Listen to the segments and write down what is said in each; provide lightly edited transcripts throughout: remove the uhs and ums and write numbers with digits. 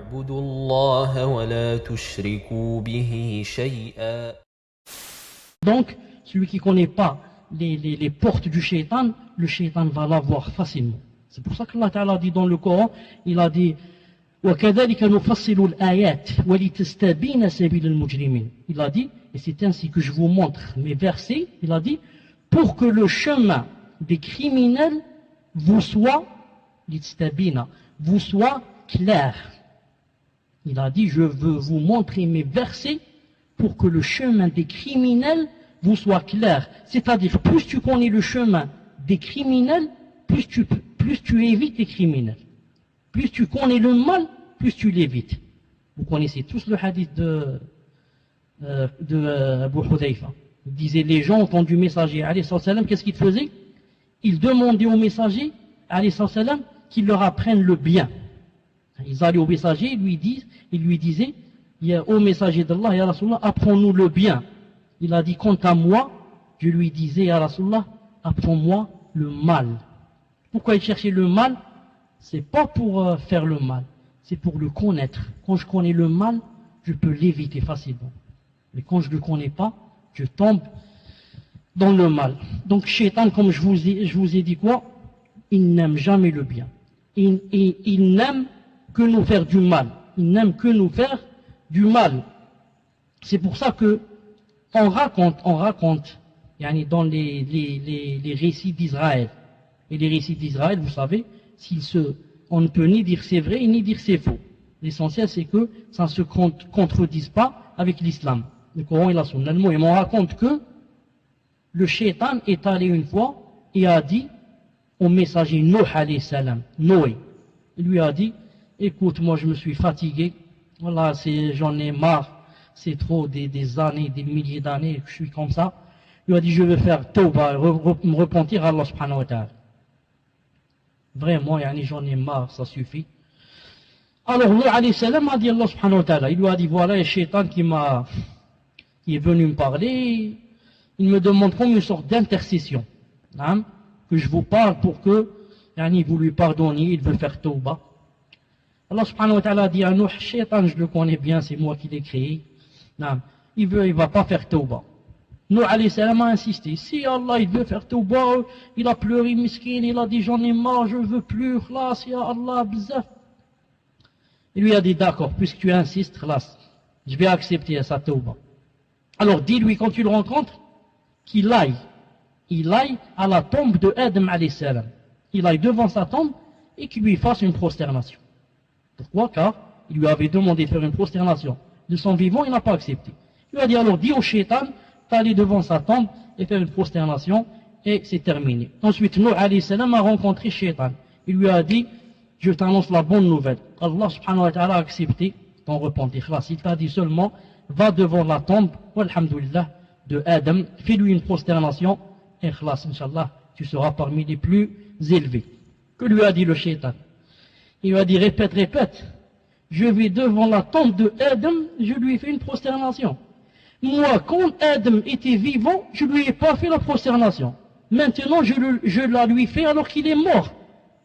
واعبدوا الله ولا تشركوا به شيئا. Donc, celui qui ne connaît pas les portes du shaitan, le shaitan va l'avoir facilement. C'est pour ça qu'Allah Ta'ala dit dans le Coran, il a dit وَكَذَلِكَ نُفَصِّلُ الْآيَاتِ وَلِتَسْتَبِينَ سَبِيلَ الْمُجْرِمِينَ. Il a dit, et c'est ainsi que je vous montre mes versets, il a dit, pour que le chemin des criminels vous soit clair. Il a dit, je veux vous montrer mes versets pour que le chemin des criminels vous soit clair. C'est-à-dire, plus tu connais le chemin des criminels, plus tu évites les criminels. Plus tu connais le mal, plus tu l'évites. Vous connaissez tous le hadith de Abu Hudayfa. Il disait, les gens ont entendu le messager, alayhi salam, qu'est-ce qu'ils faisaient? Ils demandaient au messager, alayhi salam, qu'il leur apprenne le bien. Ils allaient au messager, ils lui disaient, ô messager d'Allah, ya Rasulallah, apprends-nous le bien. Il a dit, quant à moi, je lui disais, ya Rasulallah, apprends-moi le mal. Pourquoi il cherchait le mal? C'est pas pour faire le mal, c'est pour le connaître. Quand je connais le mal, je peux l'éviter facilement. Mais quand je ne le connais pas, je tombe dans le mal. Donc, Shaitan, comme je vous ai dit quoi? Il n'aime jamais le bien. Il n'aime que nous faire du mal. Il n'aime que nous faire du mal. C'est pour ça que on raconte dans les récits d'Israël. Et les récits d'Israël, vous savez, on ne peut ni dire c'est vrai, ni dire c'est faux. L'essentiel, c'est que ça ne se contredise pas avec l'islam. Le Coran et la Sunna. Et on raconte que le shaitan est allé une fois et a dit au messager Noé, il lui a dit, écoute, moi je me suis fatigué, voilà, j'en ai marre, c'est trop des années, des milliers d'années que je suis comme ça. Il lui a dit, je vais faire tawbah, me repentir à Allah subhanahu wa ta'ala. Vraiment, j'en ai marre, ça suffit. Alors, Nuh alayhi salam a dit Allah subhanahu wa ta'ala, il lui a dit, voilà, le shaitan qui est venu me parler, il me demande comme une sorte d'intercession, hein, que je vous parle pour que, vous lui pardonniez, il veut faire tawbah. Allah subhanahu wa ta'ala a dit à Nuh, shaitan, je le connais bien, c'est moi qui l'ai créé, hein, il va pas faire tawbah. Nuh alayhi salam a insisté, si Allah il veut faire tawbah, il a pleuré miskin, il a dit j'en ai marre, je veux plus, khlas, ya Allah, bzaf. Il lui a dit d'accord, puisque tu insistes, khlas, je vais accepter sa tawbah. Alors dis-lui quand tu le rencontres, qu'il aille à la tombe de Adam alayhi salam. Il aille devant sa tombe et qu'il lui fasse une prosternation. Pourquoi? Car il lui avait demandé de faire une prosternation. De son vivant, il n'a pas accepté. Il lui a dit alors, dis au shaitan, d'aller devant sa tombe et faire une prosternation, et c'est terminé. Ensuite, Nuh alayhi salam a rencontré shaitan. Il lui a dit, je t'annonce la bonne nouvelle. Allah subhanahu wa ta'ala a accepté ton repentir. Là, il t'a dit seulement, va devant la tombe, walhamdulillah, de Adam, fais-lui une prosternation, et khlas, inshallah, tu seras parmi les plus élevés. Que lui a dit le shaitan? Il lui a dit, répète, je vais devant la tombe de Adam, je lui ai fait une prosternation. Moi, quand Adam était vivant, je ne lui ai pas fait la prosternation. Maintenant, je la lui fais alors qu'il est mort.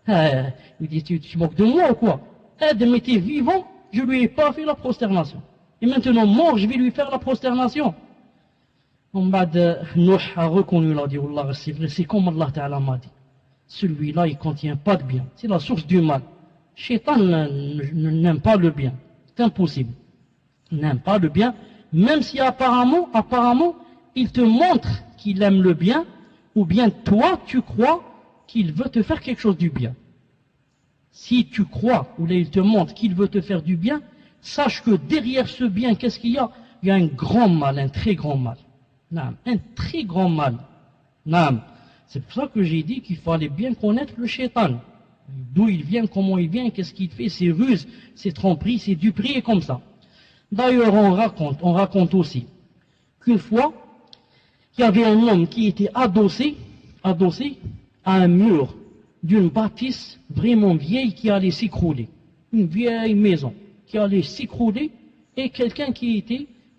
Il dit, tu moques de moi ou quoi? Adam était vivant, je ne lui ai pas fait la prosternation. Et maintenant, mort, je vais lui faire la prosternation. Nuh a reconnu, il a dit, Allah, c'est vrai, c'est comme Allah Ta'ala m'a dit. Celui-là, il ne contient pas de bien. C'est la source du mal. Shaitan n'aime pas le bien. C'est impossible. Il n'aime pas le bien. Même si apparemment, il te montre qu'il aime le bien, ou bien toi, tu crois qu'il veut te faire quelque chose du bien. Si tu crois, ou là il te montre qu'il veut te faire du bien, sache que derrière ce bien, qu'est-ce qu'il y a? Il y a un grand mal, un très grand mal. Un très grand mal. C'est pour ça que j'ai dit qu'il fallait bien connaître le shaitan. D'où il vient, comment il vient, qu'est-ce qu'il fait, ses ruses, ses tromperies, ses duperies et comme ça. D'ailleurs, on raconte aussi qu'une fois, il y avait un homme qui était adossé à un mur d'une bâtisse vraiment vieille qui allait s'écrouler. Une vieille maison qui allait s'écrouler et quelqu'un qui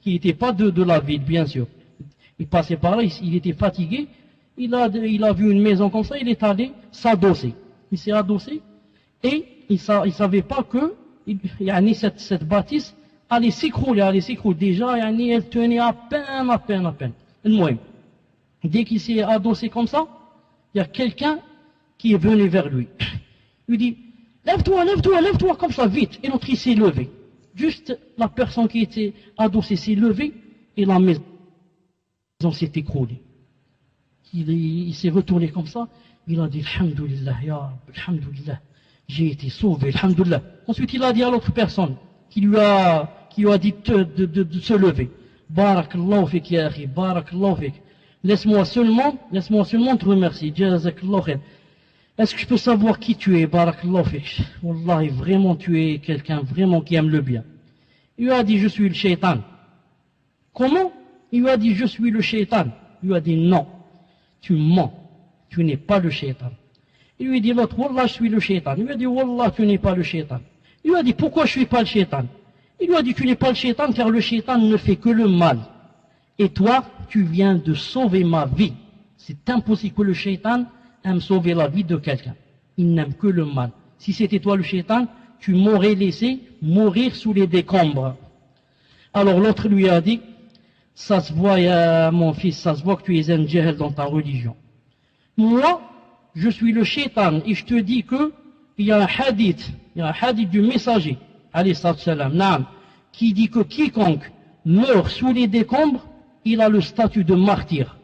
était pas de la ville, bien sûr. Il passait par là, il était fatigué, il a vu une maison comme ça, il est allé s'adosser. Il s'est adossé et il savait pas que cette bâtisse allait s'écrouler, déjà, elle tenait à peine. Dès qu'il s'est adossé comme ça, il y a quelqu'un qui est venu vers lui. Il lui dit, lève-toi, comme ça, vite. Et l'autre, il s'est levé. Juste la personne qui était adossée s'est levée et la maison s'est écroulée. Il s'est retourné comme ça, il a dit, Alhamdulillah, ya Rab, Alhamdulillah, j'ai été sauvé, Alhamdulillah. Ensuite, il a dit à l'autre personne qui lui a dit de se lever, Barakallahu fik ya akhi, Barakallahu fik. Laisse-moi seulement te remercier, Jazakallahu khair. Est-ce que je peux savoir qui tu es, Barakallahu fik? Wallahi, vraiment, tu es quelqu'un vraiment qui aime le bien. Il lui a dit, je suis le shaitan. Comment? Il lui a dit, je suis le shaitan. Il lui a dit, non, tu mens, tu n'es pas le shaitan. Il lui a dit, l'autre, Wallah, je suis le shaitan. Il lui a dit, Wallah, tu n'es pas le shaitan. Il lui a dit, pourquoi je ne suis pas le shaitan? Il lui a dit, tu n'es pas le shaitan car le shaitan ne fait que le mal. Et toi, tu viens de sauver ma vie. C'est impossible que le shaitan aime sauver la vie de quelqu'un. Il n'aime que le mal. Si c'était toi le shaitan, tu m'aurais laissé mourir sous les décombres. Alors l'autre lui a dit, ça se voit, mon fils, ça se voit que tu es un djihad dans ta religion. Moi, je suis le shaitan et je te dis que il y a un hadith du messager, alayhi salam, qui dit que quiconque meurt sous les décombres, il a le statut de martyr.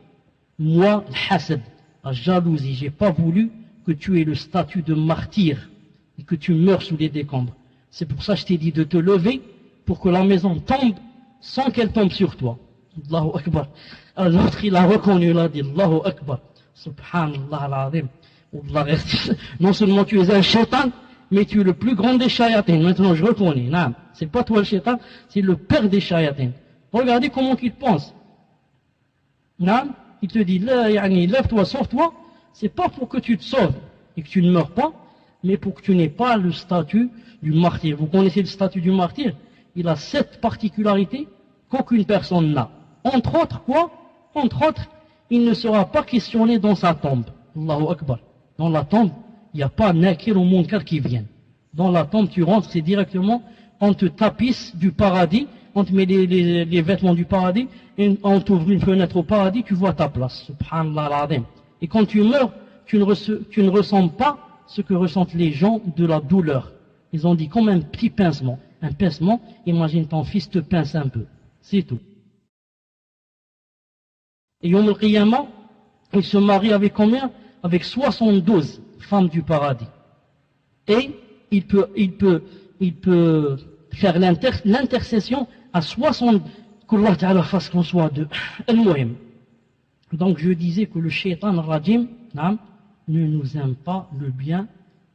Moi, le hasad, la jalousie, j'ai pas voulu que tu aies le statut de martyr et que tu meurs sous les décombres. C'est pour ça que je t'ai dit de te lever pour que la maison tombe sans qu'elle tombe sur toi. Allahu Akbar. L'autre, il a reconnu, il a dit Allahu Akbar. Subhanallah al-Azim. Non seulement tu es un shaitan, mais tu es le plus grand des shayatins. Maintenant, je reconnais. Non, c'est pas toi le shaitan, c'est le père des shayatins. Regardez comment il pense. Non, il te dit, lève-toi, sauve-toi. C'est pas pour que tu te sauves et que tu ne meurs pas, mais pour que tu n'aies pas le statut du martyr. Vous connaissez le statut du martyr? Il a 7 particularités qu'aucune personne n'a. Entre autres, quoi? Entre autres, il ne sera pas questionné dans sa tombe. Allahu Akbar. Dans la tombe, il n'y a pas nakir ou munkar qui viennent. Dans la tombe, tu rentres, c'est directement, on te tapisse du paradis, on te met les vêtements du paradis, et on t'ouvre une fenêtre au paradis, tu vois ta place. Subhanallah al-Azim. Et quand tu meurs, tu ne ressens pas ce que ressentent les gens de la douleur. Ils ont dit comme un petit pincement. Un pincement, imagine ton fils te pince un peu. C'est tout. Et Yom al-Qiyamah, il se marie avec combien? Avec 72 femmes du paradis. Et il peut faire l'intercession à 60, qu'Allah Ta'ala fasse qu'on soit de al-Muhim. Donc je disais que le shaitan rajim ne nous aime pas le bien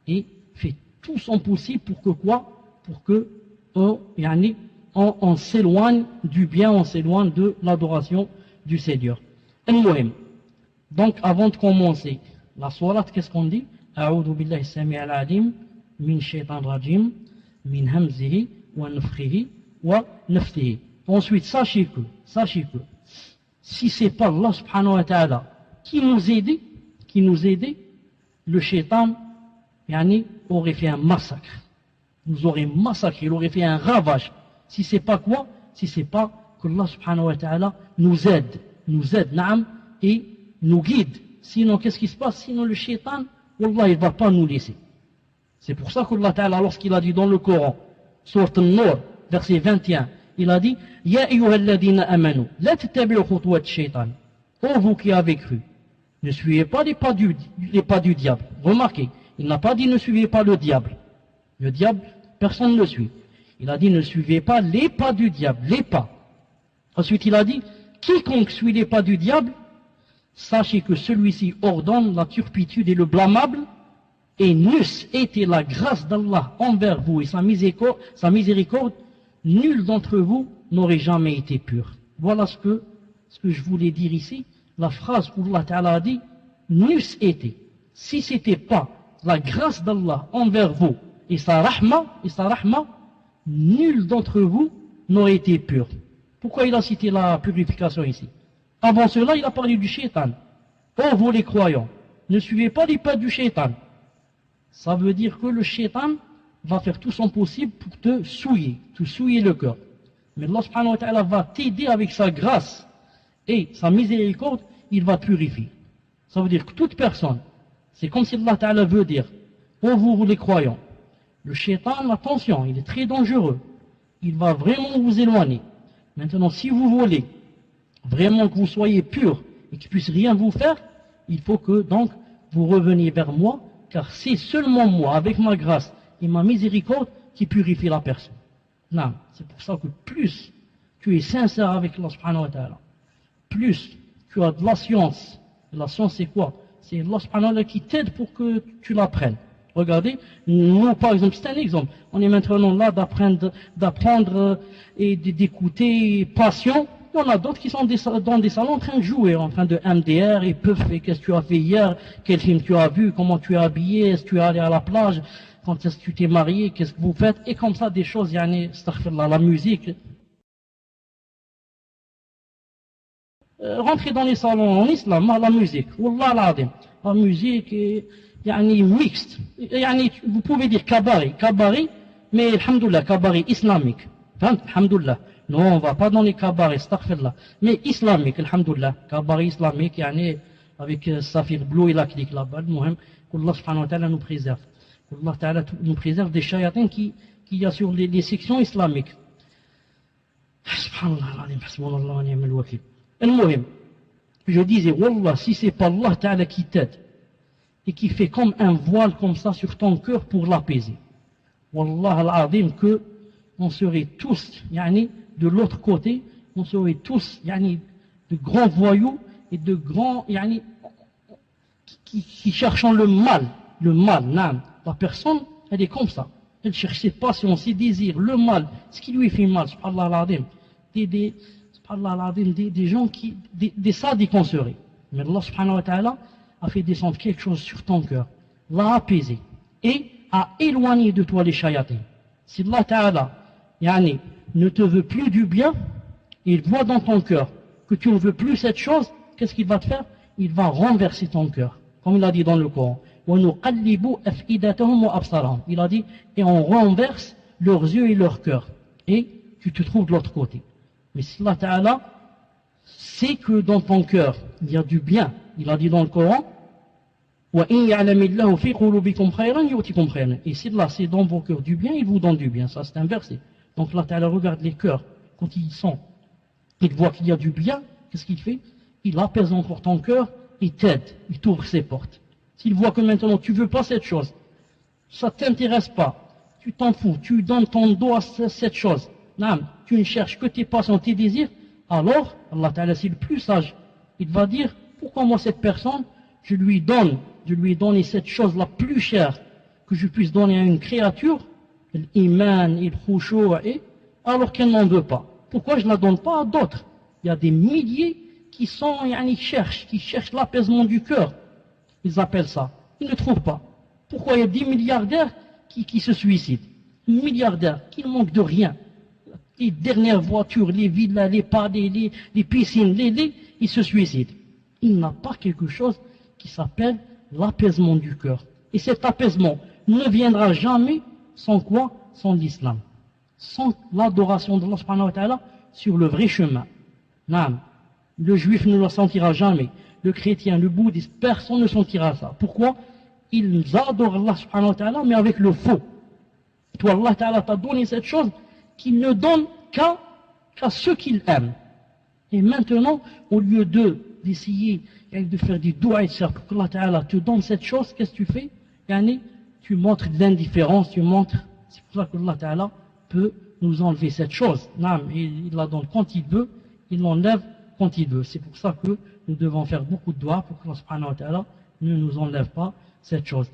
et fait tout son possible pour que quoi? Pour que on s'éloigne du bien, on s'éloigne de l'adoration du Seigneur. Al-Muhim. Donc avant de commencer la sourate, qu'est-ce qu'on dit? A'udhu billahi sami' al-alim min shaitan rajim min hamzihi wa nafkhihi wa nafthihi. Ensuite, sachez que si c'est pas Allah subhanahu wa ta'ala qui nous aidait, le shaitan aurait fait un massacre. Nous aurait massacré, il aurait fait un ravage. Si c'est pas quoi? Si c'est pas que Allah subhanahu wa ta'ala nous aide, na'am, et nous guide. Sinon, qu'est-ce qui se passe? Sinon, le shaitan, wallah, il va pas nous laisser. C'est pour ça qu'Allah ta'ala, lorsqu'il a dit dans le Coran, sourate An-Nur, verset 21, il a dit, Ya ayyuhalladhina amanu, la tattabi'u khutuwat shaitan. Ô vous qui avez cru, ne suivez pas les pas du diable. Remarquez, il n'a pas dit ne suivez pas le diable. Le diable, personne ne le suit. Il a dit ne suivez pas les pas du diable, les pas. Ensuite, il a dit, quiconque suit les pas du diable, sachez que celui-ci ordonne la turpitude et le blâmable, et n'eût été la grâce d'Allah envers vous et sa miséricorde, nul d'entre vous n'aurait jamais été pur. Voilà ce que je voulais dire ici. La phrase où Allah Ta'ala a dit, n'eût été. Si c'était pas la grâce d'Allah envers vous et sa rahma, nul d'entre vous n'aurait été pur. Pourquoi il a cité la purification ici? Avant cela, il a parlé du shaitan. Oh, vous les croyants, ne suivez pas les pas du shaitan. Ça veut dire que le shaitan va faire tout son possible pour te souiller le cœur. Mais Allah subhanahu wa ta'ala va t'aider avec sa grâce et sa miséricorde, il va te purifier. Ça veut dire que toute personne, c'est comme si Allah ta'ala veut dire, ô vous les croyants, le shaitan, attention, il est très dangereux. Il va vraiment vous éloigner. Maintenant, si vous voulez vraiment que vous soyez pur et qu'il ne puisse rien vous faire, il faut que donc vous reveniez vers moi, car c'est seulement moi, avec ma grâce et ma miséricorde, qui purifie la personne. Non, c'est pour ça que plus tu es sincère avec Allah subhanahu wa ta'ala, plus tu as de la science. Et la science c'est quoi? C'est Allah subhanahu wa ta'ala qui t'aide pour que tu l'apprennes. Regardez, nous par exemple, c'est un exemple, on est maintenant là d'apprendre et d'écouter patient. Il y en a d'autres qui sont dans des salons en train de jouer, en train de MDR, et peuvent faire qu'est-ce que tu as fait hier, quel film tu as vu, comment tu es habillé, est-ce que tu es allé à la plage, quand est-ce que tu t'es marié, qu'est-ce que vous faites, et comme ça des choses, yani, astaghfirullah, la musique. Rentrez dans les salons en islam, la musique, wallah al-adim, la musique est yani, mixte. Yani, vous pouvez dire cabaret, mais alhamdoulilah, cabaret islamique. Alhamdoulilah. Non, on ne va pas dans les cabarets, astaghfirullah. Mais islamique, alhamdoulilah. Cabaret islamique, yani, avec Safir Blue et la clique là-bas, qu'Allah subhanahu wa ta'ala nous préserve. Allah ta'ala nous préserve des chayatins qu'il y a sur les sections islamiques. Subhanallah, hasbunallah wa ni'mal wakil. Al-Muhim, je disais, wallah, si c'est pas Allah ta'ala qui t'aide, et qui fait comme un voile comme ça sur ton cœur pour l'apaiser. Wallah al-azim que on serait tous, yani, de l'autre côté, on serait tous, yani, de grands voyous et de grands, yani, qui cherchent le mal, non. La personne, elle est comme ça. Elle cherche ses passions, ses désirs, le mal, ce qui lui fait mal, subhanallah al-azim. Des gens qui, des sadiques qu'on serait. Mais Allah subhanahu wa ta'ala a fait descendre quelque chose sur ton cœur, l'a apaisé et a éloigné de toi les shayatins. Si Allah ta'ala, yani, ne te veut plus du bien, il voit dans ton cœur que tu ne veux plus cette chose, qu'est-ce qu'il va te faire? Il va renverser ton cœur. Comme il a dit dans le Coran. Il a dit, et on renverse leurs yeux et leur cœur. Et tu te trouves de l'autre côté. Mais si Allah Ta'ala sait que dans ton cœur, il y a du bien, il a dit dans le Coran, et si Allah sait dans vos cœurs du bien, il vous donne du bien. Ça c'est un verset. Donc Allah Ta'ala regarde les cœurs, quand ils sont, il voit qu'il y a du bien, qu'est-ce qu'il fait? Il apaise encore ton cœur, il t'aide, il t'ouvre ses portes. S'il voit que maintenant tu ne veux pas cette chose, ça ne t'intéresse pas, tu t'en fous, tu donnes ton dos à cette chose, non, tu ne cherches que tes passions, tes désirs, alors, Allah Ta'ala c'est le plus sage, il va dire, pourquoi moi cette personne, je lui ai donné cette chose la plus chère que je puisse donner à une créature, l'iman, il khushu', alors qu'elle n'en veut pas. Pourquoi je ne la donne pas à d'autres? Il y a des milliers qui cherchent l'apaisement du cœur. Ils appellent ça. Ils ne trouvent pas. Pourquoi il y a 10 milliardaires qui se suicident? Milliardaires qui ne manquent de rien. Les dernières voitures, les villas, les palais, les piscines, ils se suicident. Il n'a pas quelque chose qui s'appelle l'apaisement du cœur. Et cet apaisement ne viendra jamais sans quoi? Sans l'islam. Sans l'adoration d'Allah subhanahu wa ta'ala sur le vrai chemin. Non. Le juif ne le sentira jamais. Le chrétien, le bouddhiste, personne ne sentira ça. Pourquoi? Ils adorent Allah subhanahu wa ta'ala, mais avec le faux. Toi, Allah ta'ala t'a donné cette chose qu'il ne donne qu'à ceux qu'il aime. Et maintenant, au lieu d'essayer de faire des doigts et de pour que Allah ta'ala te donne cette chose, qu'est-ce que tu fais? Tu montres de l'indifférence, c'est pour ça que Allah ta'ala peut nous enlever cette chose. Non, il la donne quand il veut, il l'enlève quand il veut. C'est pour ça que nous devons faire beaucoup de doigts pour que Allah subhanahu wa ta'ala ne nous enlève pas cette chose.